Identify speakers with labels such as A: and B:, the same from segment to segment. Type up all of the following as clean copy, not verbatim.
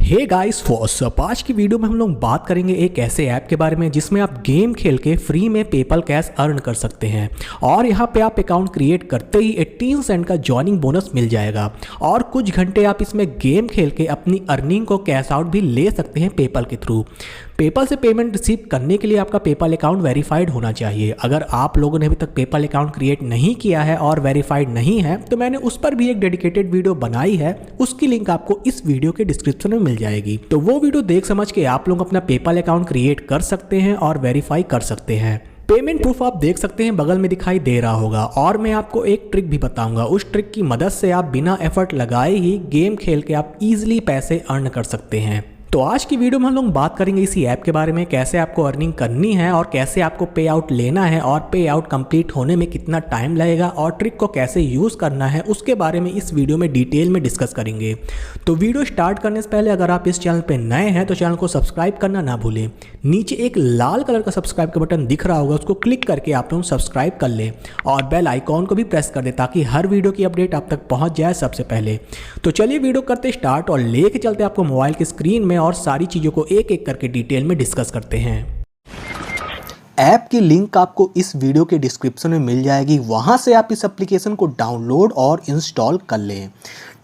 A: Hey guys what's up. आज की video में हम लोग बात करेंगे एक ऐसे ऐप के बारे में जिसमें आप गेम खेल के फ्री में पेपल कैश अर्न कर सकते हैं और यहाँ पे आप अकाउंट क्रिएट करते ही 18 सेंट का जॉइनिंग बोनस मिल जाएगा और कुछ घंटे आप इसमें गेम खेल के अपनी अर्निंग को कैश आउट भी ले सकते हैं पेपल के थ्रू। पेपल से पेमेंट रिसीव करने के लिए आपका पेपल अकाउंट वेरीफाइड होना चाहिए। अगर आप लोगों ने अभी तक पेपल अकाउंट क्रिएट नहीं किया है और वेरीफाइड नहीं है तो मैंने उस पर भी एक डेडिकेटेड वीडियो बनाई है, उसकी लिंक आपको इस वीडियो के डिस्क्रिप्शन में मिल जाएगी। तो वो वीडियो देख समझ के आप लोग अपना पेपल अकाउंट क्रिएट कर सकते हैं और वेरीफाई कर सकते हैं। पेमेंट प्रूफ आप देख सकते हैं बगल में दिखाई दे रहा होगा और मैं आपको एक ट्रिक भी बताऊंगा। उस ट्रिक की मदद से आप बिना एफर्ट लगाए ही गेम खेल के आप इजीली पैसे अर्न कर सकते हैं। तो आज की वीडियो में हम लोग बात करेंगे इसी ऐप के बारे में, कैसे आपको अर्निंग करनी है और कैसे आपको पे आउट लेना है और पे आउट कंप्लीट होने में कितना टाइम लगेगा और ट्रिक को कैसे यूज़ करना है उसके बारे में इस वीडियो में डिटेल में डिस्कस करेंगे। तो वीडियो स्टार्ट करने से पहले अगर आप इस चैनल पर नए हैं तो चैनल को सब्सक्राइब करना ना भूलें। नीचे एक लाल कलर का सब्सक्राइब का बटन दिख रहा होगा, उसको क्लिक करके आप लोग सब्सक्राइब कर लें और बेल आइकॉन को भी प्रेस कर दें ताकि हर वीडियो की अपडेट आप तक पहुँच जाए सबसे पहले। तो चलिए वीडियो करते स्टार्ट और लेके चलते आपको मोबाइल की स्क्रीन में और सारी चीज़ों को एक एक करके डिटेल में डिस्कस करते हैं। ऐप की लिंक आपको इस वीडियो के डिस्क्रिप्शन में मिल जाएगी, वहां से आप इस एप्लीकेशन को डाउनलोड और इंस्टॉल कर लें।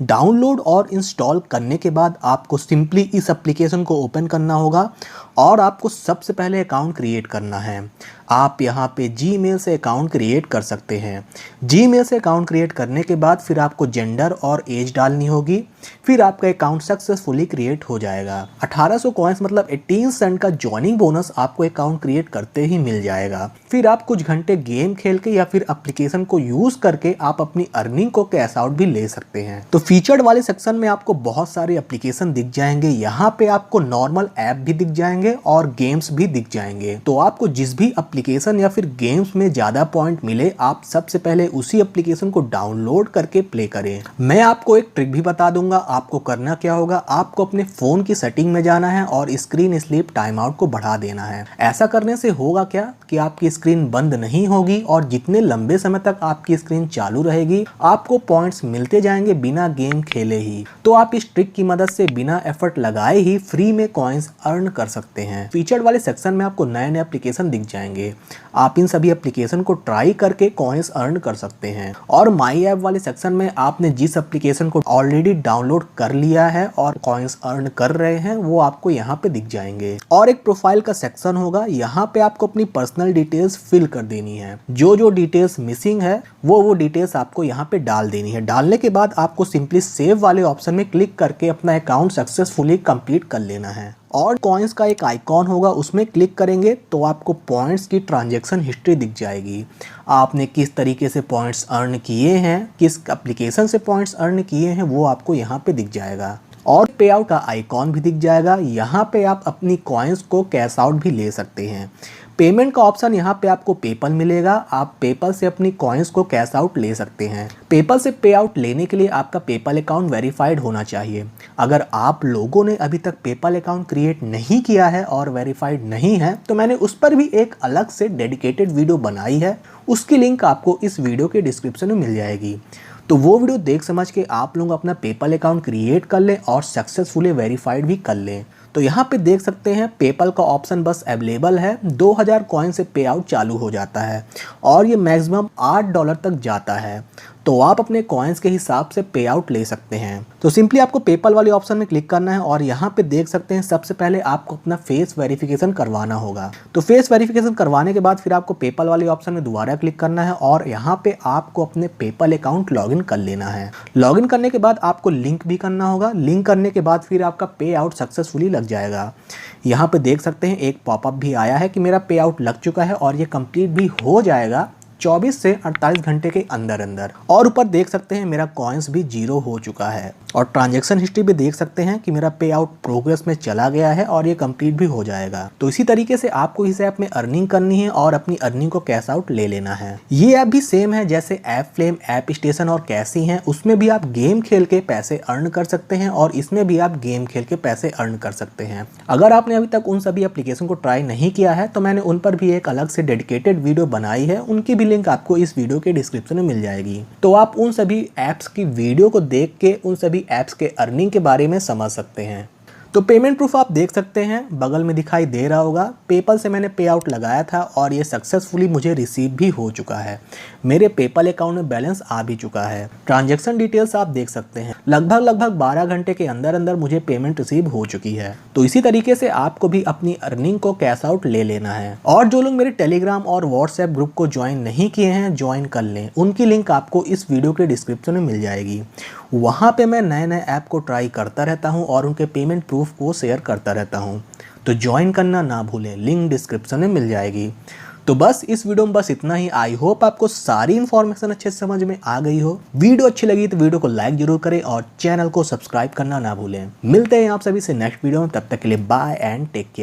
A: डाउनलोड और इंस्टॉल करने के बाद आपको सिंपली इस एप्लीकेशन को ओपन करना होगा और आपको सबसे पहले अकाउंट क्रिएट करना है। आप यहाँ पे जीमेल से अकाउंट क्रिएट कर सकते हैं। जीमेल से अकाउंट क्रिएट करने के बाद फिर आपको जेंडर और एज डालनी होगी, फिर आपका अकाउंट सक्सेसफुली क्रिएट हो जाएगा। 1800 कॉइन्स मतलब 18 सेंट का जॉइनिंग बोनस आपको अकाउंट क्रिएट करते ही मिल जाएगा। फिर आप कुछ घंटे गेम खेल के या फिर एप्लीकेशन को यूज करके आप अपनी अर्निंग को कैश आउट भी ले सकते हैं। तो फीचर्ड वाले सेक्शन में आपको बहुत सारे एप्लीकेशन दिख जाएंगे, यहाँ पे आपको नॉर्मल ऐप भी दिख जाएंगे और गेम्स भी दिख जाएंगे। तो आपको जिस भी एप्लीकेशन या फिर गेम्स में ज्यादा पॉइंट मिले आप सबसे पहले उसी एप्लीकेशन को डाउनलोड करके प्ले करें। मैं आपको एक ट्रिक भी बता दूंगा। आपको करना क्या होगा, आपको अपने फोन की सेटिंग में जाना है और स्क्रीन स्लीप टाइम आउट को बढ़ा देना है। ऐसा करने से होगा क्या कि आपकी स्क्रीन बंद नहीं होगी और जितने लंबे समय तक आपकी स्क्रीन चालू रहेगी आपको पॉइंट्स मिलते जाएंगे बिना गेम खेले ही। तो आप इस ट्रिक की मदद से बिना एफर्ट लगाए ही फ्री में कॉइन्स अर्न कर सकते हैं। फीचर्ड वाले सेक्शन में आपको नए नए एप्लीकेशन दिख जाएंगे, आप इन सभी एप्लीकेशन को ट्राई करके कॉइन्स अर्न कर सकते हैं। और माई ऐप वाले सेक्शन में आपने जिस एप्लीकेशन को ऑलरेडी डाउनलोड कर लिया है और कॉइन्स अर्न कर रहे हैं वो आपको यहाँ पे दिख जाएंगे। और एक प्रोफाइल का सेक्शन होगा, यहाँ पे आपको अपनी पर्सनल डिटेल्स फिल कर देनी है। जो डिटेल्स मिसिंग है वो डिटेल्स आपको यहाँ पे डाल देनी है। डालने के बाद आपको सिंपली सेव वाले ऑप्शन में क्लिक करके अपना अकाउंट सक्सेसफुली कंप्लीट कर लेना है। और कॉइन्स का एक आइकॉन होगा, उसमें क्लिक करेंगे तो आपको पॉइंट्स की ट्रांजैक्शन हिस्ट्री दिख जाएगी। आपने किस तरीके से पॉइंट्स अर्न किए हैं, किस एप्लीकेशन से पॉइंट्स अर्न किए हैं वो आपको यहाँ पे दिख जाएगा। और पे आउट का आइकॉन भी दिख जाएगा, यहाँ पे आप अपनी कॉइन्स को कैश आउट भी ले सकते हैं। पेमेंट का ऑप्शन यहाँ पे आपको पेपल मिलेगा, आप पेपल से अपनी कॉइन्स को कैश आउट ले सकते हैं। पेपल से पे आउट लेने के लिए आपका पेपल अकाउंट वेरीफाइड होना चाहिए। अगर आप लोगों ने अभी तक पेपल अकाउंट क्रिएट नहीं किया है और वेरीफाइड नहीं है तो मैंने उस पर भी एक अलग से डेडिकेटेड वीडियो बनाई है, उसकी लिंक आपको इस वीडियो के डिस्क्रिप्शन में मिल जाएगी। तो वो वीडियो देख समझ के आप लोग अपना पेपल अकाउंट क्रिएट कर लें और सक्सेसफुली वेरीफाइड भी कर लें। तो यहाँ पे देख सकते हैं पेपल का ऑप्शन बस अवेलेबल है। 2000 कॉइन से पे आउट चालू हो जाता है और ये मैक्सिमम $8 तक जाता है। तो आप अपने कॉइन्स के हिसाब से पे आउट ले सकते हैं। तो सिंपली आपको पेपल वाले ऑप्शन में क्लिक करना है और यहाँ पे देख सकते हैं सबसे पहले आपको अपना फेस वेरिफिकेशन करवाना होगा। तो फेस वेरिफिकेशन करवाने के बाद फिर आपको पेपल वाले ऑप्शन में दोबारा क्लिक करना है और यहाँ पे आपको अपने पेपल अकाउंट लॉगिन कर लेना है। लॉगिन करने के बाद आपको लिंक भी करना होगा। लिंक करने के बाद फिर आपका पे आउट सक्सेसफुली लग जाएगा। यहाँ पे देख सकते हैं एक पॉपअप भी आया है कि मेरा पे आउट लग चुका है और ये कंप्लीट भी हो जाएगा 24 से 48 घंटे के अंदर अंदर। और ऊपर देख सकते हैं मेरा कॉइन्स भी 0 हो चुका है और ट्रांजैक्शन हिस्ट्री भी देख सकते हैं कि मेरा पे आउट प्रोग्रेस में चला गया है और ये कंप्लीट भी हो जाएगा। तो इसी तरीके से आपको इस ऐप में अर्निंग करनी है और अपनी अर्निंग को कैश आउट ले लेना है। ये ऐप भी सेम है जैसे ऐप फ्लेम, ऐप स्टेशन और कैसी हैं, उसमें भी आप गेम खेल के पैसे अर्न कर सकते हैं और इसमें भी आप गेम खेल के पैसे अर्न कर सकते हैं। अगर आपने अभी तक उन सभी एप्लीकेशन को ट्राई नहीं किया है तो मैंने उन पर भी एक अलग से डेडिकेटेड वीडियो बनाई है, उनकी भी लिंक आपको इस वीडियो के डिस्क्रिप्शन में मिल जाएगी। तो आप उन सभी ऐप्स की वीडियो को देख के उन सभी ऐप्स के अर्निंग के बारे में समझ सकते हैं। तो पेमेंट प्रूफ आप देख सकते हैं, बगल में दिखाई दे रहा होगा। पेपल से मैंने पे आउट लगाया था और ये सक्सेसफुली मुझे रिसीव भी हो चुका है। मेरे पेपल अकाउंट में बैलेंस आ भी चुका है। ट्रांजैक्शन डिटेल्स आप देख सकते हैं, लगभग 12 घंटे के अंदर अंदर मुझे पेमेंट रिसीव हो चुकी है। तो इसी तरीके से आपको भी अपनी अर्निंग को कैश आउट ले लेना है। और जो लोग मेरे टेलीग्राम और व्हाट्सएप ग्रुप को ज्वाइन नहीं किए हैं, ज्वाइन कर लें। उनकी लिंक आपको इस वीडियो के डिस्क्रिप्शन में मिल जाएगी। वहाँ पे मैं नए नए ऐप को ट्राई करता रहता हूँ और उनके पेमेंट प्रूफ को शेयर करता रहता हूँ। तो ज्वाइन करना ना भूलें, लिंक डिस्क्रिप्शन में मिल जाएगी। तो बस इस वीडियो में बस इतना ही। आई होप आपको सारी इन्फॉर्मेशन अच्छे से समझ में आ गई हो। वीडियो अच्छी लगी तो वीडियो को लाइक जरूर करें और चैनल को सब्सक्राइब करना ना भूलें। मिलते हैं आप सभी से नेक्स्ट वीडियो में, तब तक के लिए बाय एंड टेक केयर।